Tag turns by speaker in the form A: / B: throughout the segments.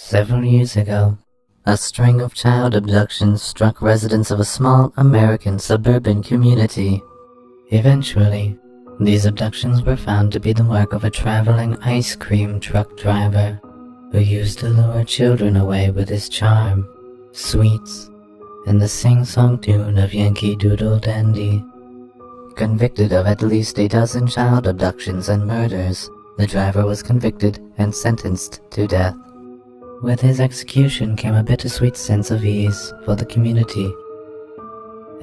A: Several years ago, a string of child abductions struck residents of a small American suburban community. Eventually, these abductions were found to be the work of a traveling ice cream truck driver who used to lure children away with his charm, sweets, and the sing-song tune of Yankee Doodle Dandy. Convicted of at least a dozen child abductions and murders, the driver was convicted and sentenced to death. With his execution came a bittersweet sense of ease for the community,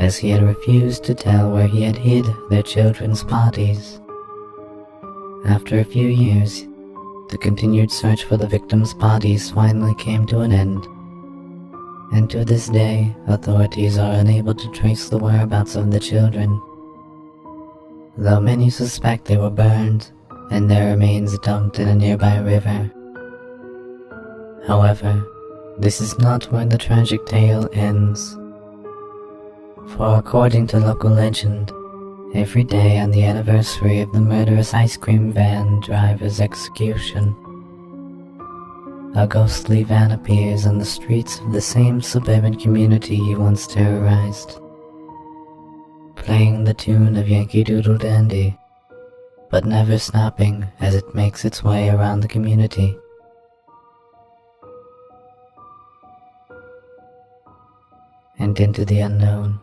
A: as he had refused to tell where he had hid their children's bodies. After a few years, the continued search for the victims' bodies finally came to an end, and to this day, authorities are unable to trace the whereabouts of the children, though many suspect they were burned and their remains dumped in a nearby river. However, this is not where the tragic tale ends. For according to local legend, every day on the anniversary of the murderous ice cream van driver's execution, a ghostly van appears on the streets of the same suburban community he once terrorized, playing the tune of Yankee Doodle Dandy, but never stopping as it makes its way around the community. And into the unknown.